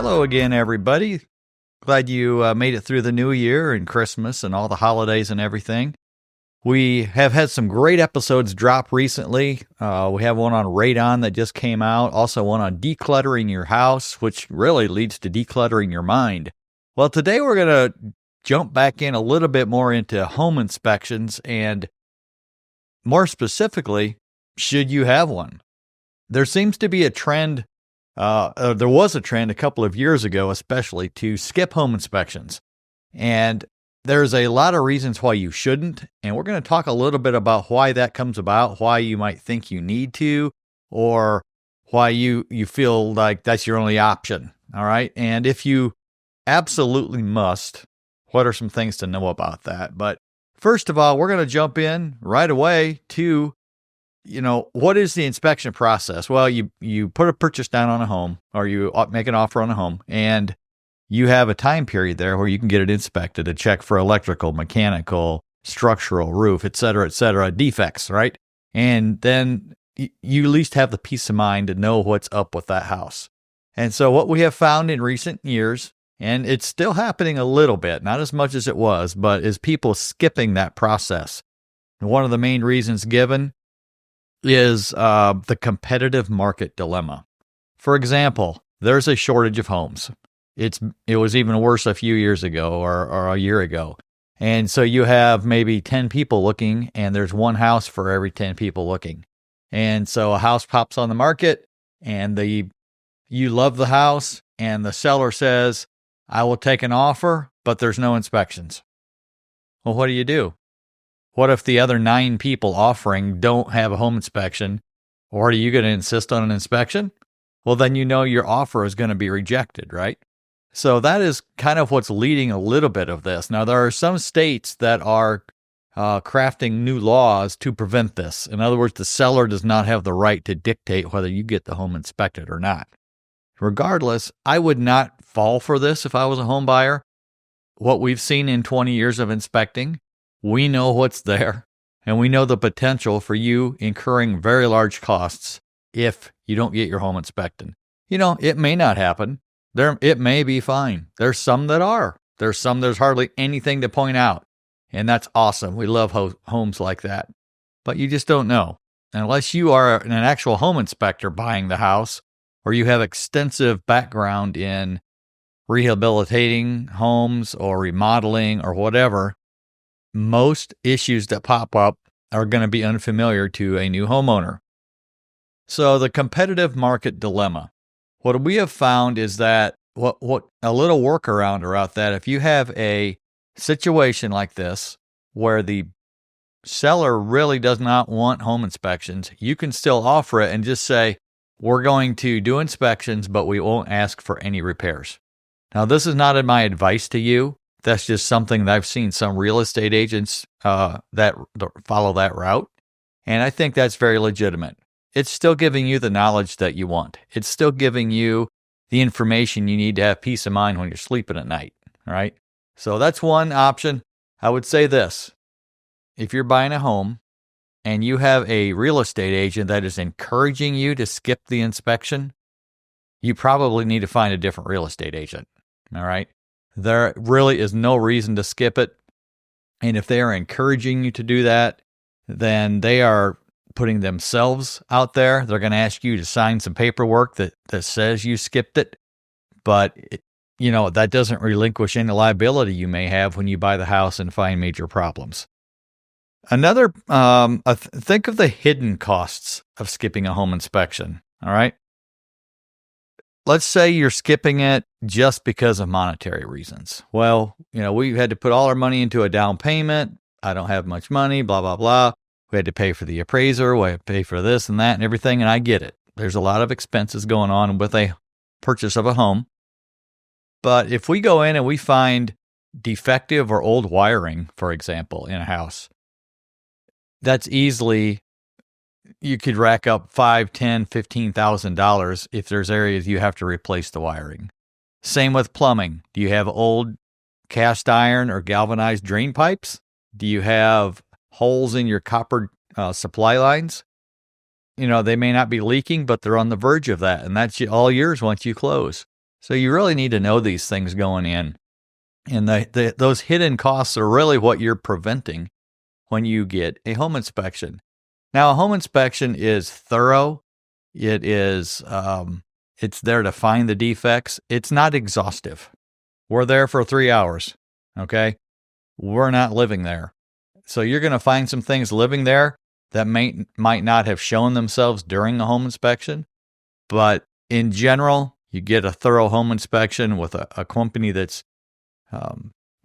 Hello again, everybody. Glad you made it through the new year and Christmas and all the holidays and everything. We have had some great episodes drop recently. We have one on radon that just came out, also one on decluttering your house, which really leads to decluttering your mind. Well, today we're going to jump back in a little bit more into home inspections and more specifically, should you have one? There seems to be a trend, there was a trend a couple of years ago, especially to skip home inspections. And there's a lot of reasons why you shouldn't. And we're going to talk a little bit about why that comes about, why you might think you need to, or why you feel like that's your only option. All right. And if you absolutely must, what are some things to know about that? But first of all, we're going to jump in right away to, what is the inspection process? Well, you put a purchase down on a home, or you make an offer on a home, and you have a time period there where you can get it inspected to check for electrical, mechanical, structural, roof, et cetera, defects, right? And then you at least have the peace of mind to know what's up with that house. And so what we have found in recent years, and it's still happening a little bit, not as much as it was, but is people skipping that process. And one of the main reasons given is the competitive market dilemma. For example, there's a shortage of homes. It was even worse a few years ago or a year ago. And so you have maybe 10 people looking, and there's one house for every 10 people looking. And so a house pops on the market, and you love the house, and the seller says, I will take an offer, but there's no inspections. Well, what do? What if the other 9 people offering don't have a home inspection? Or are you going to insist on an inspection? Well, then your offer is going to be rejected, right? So that is kind of what's leading a little bit of this. Now, there are some states that are crafting new laws to prevent this. In other words, the seller does not have the right to dictate whether you get the home inspected or not. Regardless, I would not fall for this if I was a home buyer. What we've seen in 20 years of inspecting, we know what's there, and we know the potential for you incurring very large costs if you don't get your home inspected. It may not happen. It may be fine. There's some that are. There's hardly anything to point out, and that's awesome. We love homes like that. But you just don't know. Unless you are an actual home inspector buying the house, or you have extensive background in rehabilitating homes or remodeling or whatever, most issues that pop up are going to be unfamiliar to a new homeowner. So the competitive market dilemma. What we have found is that what a little workaround around that, if you have a situation like this where the seller really does not want home inspections, you can still offer it and just say, we're going to do inspections, but we won't ask for any repairs. Now, this is not my advice to you. That's just something that I've seen some real estate agents that follow that route. And I think that's very legitimate. It's still giving you the knowledge that you want. It's still giving you the information you need to have peace of mind when you're sleeping at night, right? So that's one option. I would say this. If you're buying a home and you have a real estate agent that is encouraging you to skip the inspection, you probably need to find a different real estate agent, all right? There really is no reason to skip it. And if they are encouraging you to do that, then they are putting themselves out there. They're going to ask you to sign some paperwork that says you skipped it. But, that doesn't relinquish any liability you may have when you buy the house and find major problems. Another, think of the hidden costs of skipping a home inspection, all right? Let's say you're skipping it just because of monetary reasons. Well, we had to put all our money into a down payment. I don't have much money, blah, blah, blah. We had to pay for the appraiser. We had to pay for this and that and everything, and I get it. There's a lot of expenses going on with a purchase of a home. But if we go in and we find defective or old wiring, for example, in a house, that's easily, you could rack up $5,000, $10,000, $15,000 if there's areas you have to replace the wiring. Same with plumbing. Do you have old cast iron or galvanized drain pipes? Do you have holes in your copper supply lines? They may not be leaking, but they're on the verge of that, and that's all yours once you close. So you really need to know these things going in. And those hidden costs are really what you're preventing when you get a home inspection. Now, a home inspection is thorough. It is, it's there to find the defects. It's not exhaustive. We're there for 3 hours, okay? We're not living there. So you're going to find some things living there that might not have shown themselves during the home inspection. But in general, you get a thorough home inspection with a company that's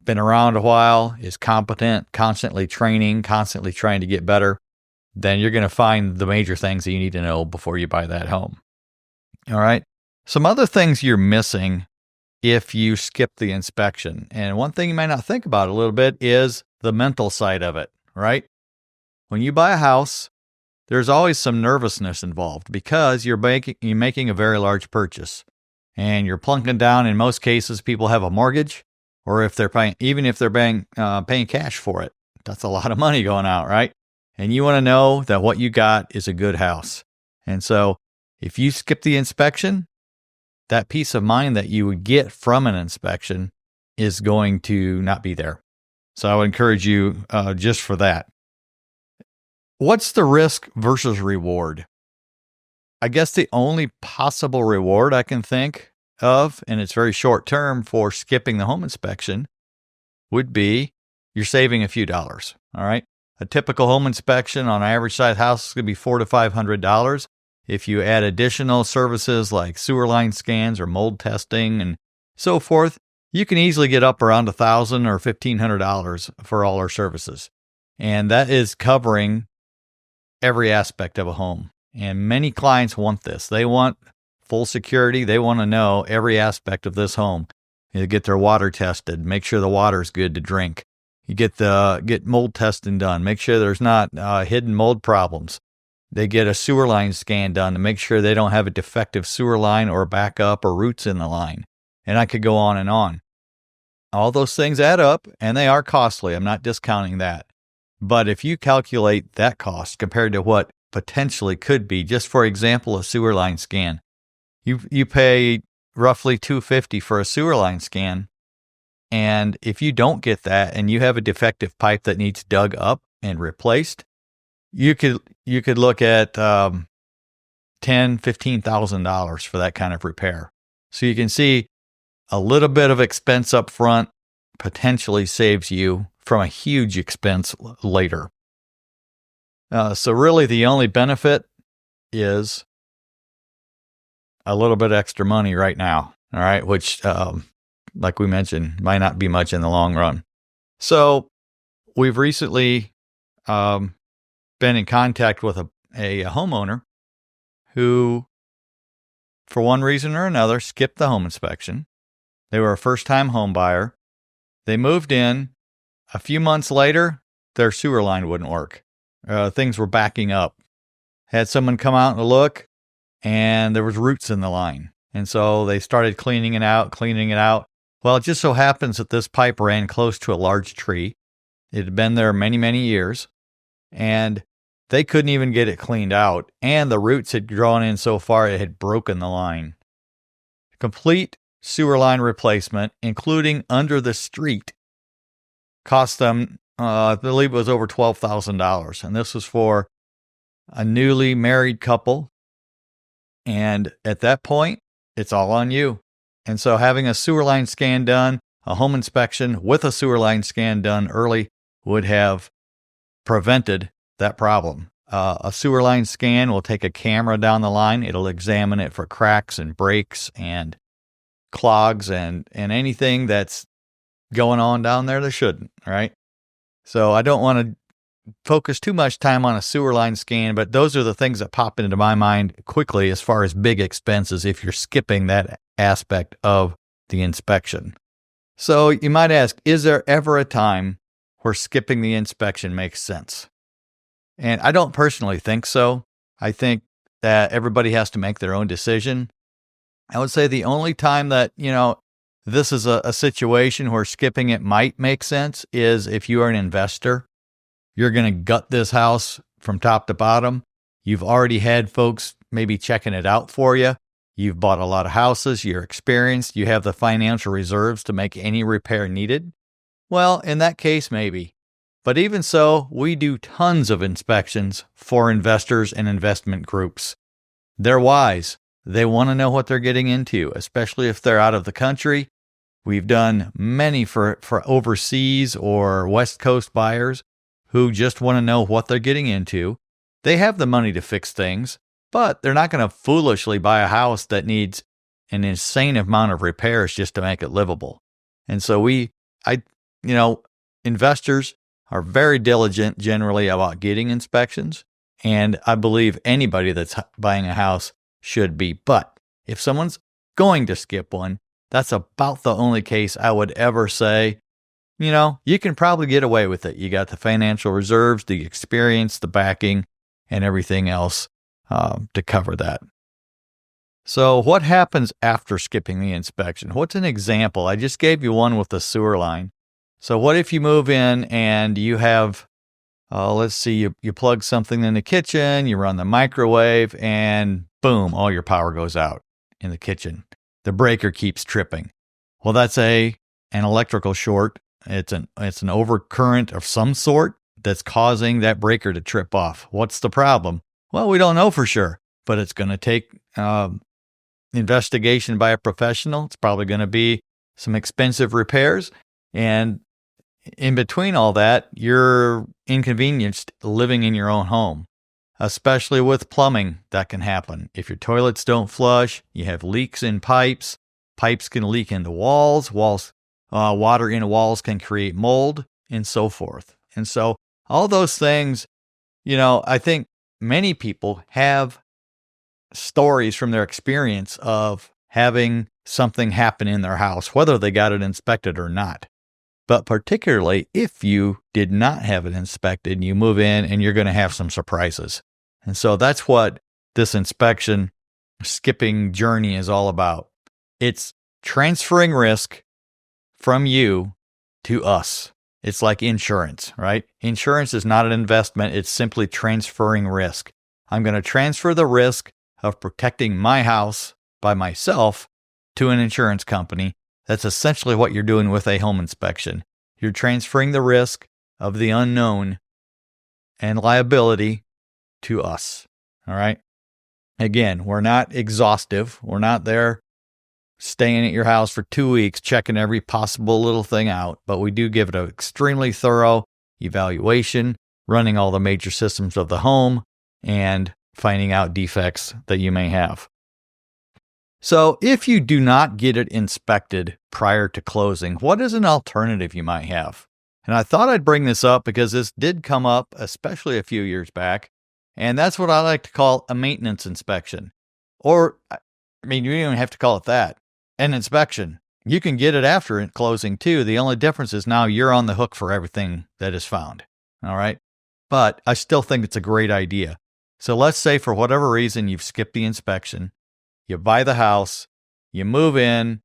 been around a while, is competent, constantly training, constantly trying to get better, then you're going to find the major things that you need to know before you buy that home. All right. Some other things you're missing if you skip the inspection. And one thing you might not think about a little bit is the mental side of it, right? When you buy a house, there's always some nervousness involved because you're making a very large purchase and you're plunking down. In most cases, people have a mortgage, or if they're paying, even if they're paying cash for it, that's a lot of money going out, right? And you want to know that what you got is a good house. And so if you skip the inspection, that peace of mind that you would get from an inspection is going to not be there. So I would encourage you just for that. What's the risk versus reward? I guess the only possible reward I can think of, and it's very short term, for skipping the home inspection would be you're saving a few dollars. All right. A typical home inspection on an average size house is going to be $400 to $500. If you add additional services like sewer line scans or mold testing and so forth, you can easily get up around $1,000 or $1,500 for all our services. And that is covering every aspect of a home. And many clients want this. They want full security. They want to know every aspect of this home. You get their water tested, make sure the water is good to drink. You get mold testing done, make sure there's not hidden mold problems. They get a sewer line scan done to make sure they don't have a defective sewer line or a backup or roots in the line. And I could go on and on. All those things add up, and they are costly. I'm not discounting that. But if you calculate that cost compared to what potentially could be, just for example, a sewer line scan, you pay roughly $250 for a sewer line scan. And if you don't get that and you have a defective pipe that needs dug up and replaced, you could look at $10,000-$15,000 for that kind of repair. So you can see a little bit of expense up front potentially saves you from a huge expense later. So really the only benefit is a little bit extra money right now, all right, which, like we mentioned, might not be much in the long run. So we've recently been in contact with a homeowner who, for one reason or another, skipped the home inspection. They were a first-time home buyer. They moved in. A few months later, their sewer line wouldn't work. Things were backing up. Had someone come out and look, and there was roots in the line. And so they started cleaning it out. Well, it just so happens that this pipe ran close to a large tree. It had been there many, many years, and they couldn't even get it cleaned out. And the roots had grown in so far it had broken the line. Complete sewer line replacement, including under the street, cost them, I believe it was over $12,000. And this was for a newly married couple. And at that point, it's all on you. And so having a sewer line scan done, a home inspection with a sewer line scan done early would have prevented that problem. A sewer line scan will take a camera down the line. It'll examine it for cracks and breaks and clogs and anything that's going on down there that shouldn't, right? So I don't want to focus too much time on a sewer line scan, but those are the things that pop into my mind quickly as far as big expenses if you're skipping that aspect of the inspection. So you might ask, is there ever a time where skipping the inspection makes sense? And I don't personally think so. I think that everybody has to make their own decision. I would say the only time that, this is a situation where skipping it might make sense is if you are an investor. You're going to gut this house from top to bottom. You've already had folks maybe checking it out for you. you've bought a lot of houses, you're experienced, you have the financial reserves to make any repair needed. Well, in that case, maybe. But even so, we do tons of inspections for investors and investment groups. They're wise. They want to know what they're getting into, especially if they're out of the country. We've done many for overseas or West Coast buyers who just want to know what they're getting into. They have the money to fix things, but they're not going to foolishly buy a house that needs an insane amount of repairs just to make it livable. And so investors are very diligent generally about getting inspections, and I believe anybody that's buying a house should be. But if someone's going to skip one, that's about the only case I would ever say, you can probably get away with it. You got the financial reserves, the experience, the backing, and everything else to cover that. So what happens after skipping the inspection? What's an example? I just gave you one with the sewer line. So what if you move in and you have, you plug something in the kitchen, you run the microwave, and boom, all your power goes out in the kitchen. The breaker keeps tripping. Well, that's an electrical short. It's an overcurrent of some sort that's causing that breaker to trip off. What's the problem? Well, we don't know for sure, but it's going to take investigation by a professional. It's probably going to be some expensive repairs. And in between all that, you're inconvenienced living in your own home, especially with plumbing. That can happen. If your toilets don't flush, you have leaks in pipes. Pipes can leak into walls. Water in walls can create mold and so forth. And so all those things, I think many people have stories from their experience of having something happen in their house, whether they got it inspected or not. But particularly if you did not have it inspected, you move in and you're going to have some surprises. And so that's what this inspection skipping journey is all about. It's transferring risk from you to us. It's like insurance, right? Insurance is not an investment. It's simply transferring risk. I'm going to transfer the risk of protecting my house by myself to an insurance company. That's essentially what you're doing with a home inspection. You're transferring the risk of the unknown and liability to us. All right. Again, we're not exhaustive. We're not there staying at your house for 2 weeks, checking every possible little thing out, but we do give it an extremely thorough evaluation, running all the major systems of the home and finding out defects that you may have. So if you do not get it inspected prior to closing, what is an alternative you might have? And I thought I'd bring this up because this did come up, especially a few years back, and that's what I like to call a maintenance inspection. Or, you don't even have to call it that. An inspection. You can get it after closing too. The only difference is now you're on the hook for everything that is found. All right. But I still think it's a great idea. So let's say for whatever reason you've skipped the inspection. You buy the house, you move in,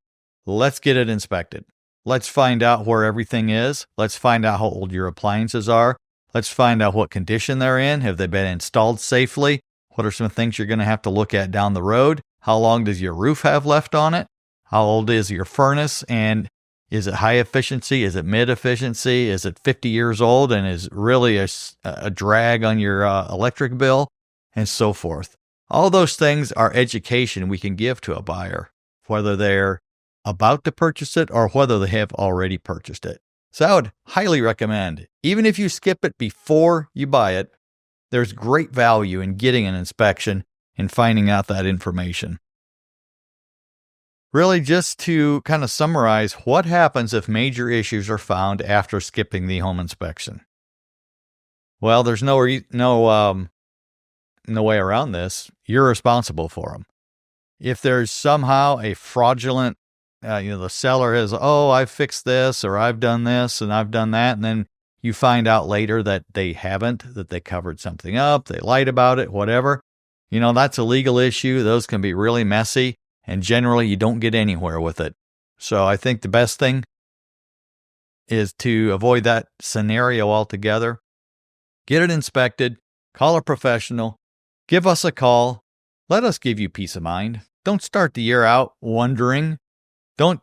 let's get it inspected. Let's find out where everything is. Let's find out how old your appliances are. Let's find out what condition they're in. Have they been installed safely? What are some things you're going to have to look at down the road? How long does your roof have left on it? How old is your furnace? And is it high efficiency? Is it mid efficiency? Is it 50 years old and is really a drag on your electric bill? And so forth. All those things are education we can give to a buyer, whether they're about to purchase it or whether they have already purchased it. So I would highly recommend, even if you skip it before you buy it, there's great value in getting an inspection and finding out that information. Really, just to kind of summarize, what happens if major issues are found after skipping the home inspection? Well, there's no way around this. You're responsible for them. If there's somehow a fraudulent, the seller has, I've fixed this or I've done this and I've done that, and then you find out later that they haven't, that they covered something up, they lied about it, whatever, that's a legal issue. Those can be really messy, and generally you don't get anywhere with it. So I think the best thing is to avoid that scenario altogether. Get it inspected, call a professional, give us a call. Let us give you peace of mind. don't start the year out wondering. Don't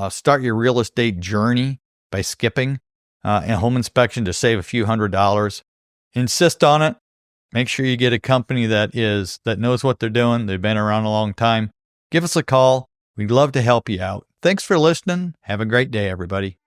start your real estate journey by skipping a home inspection to save a few $100s. Insist on it. Make sure you get a company that knows what they're doing. They've been around a long time. Give us a call. We'd love to help you out. Thanks for listening. Have a great day, everybody.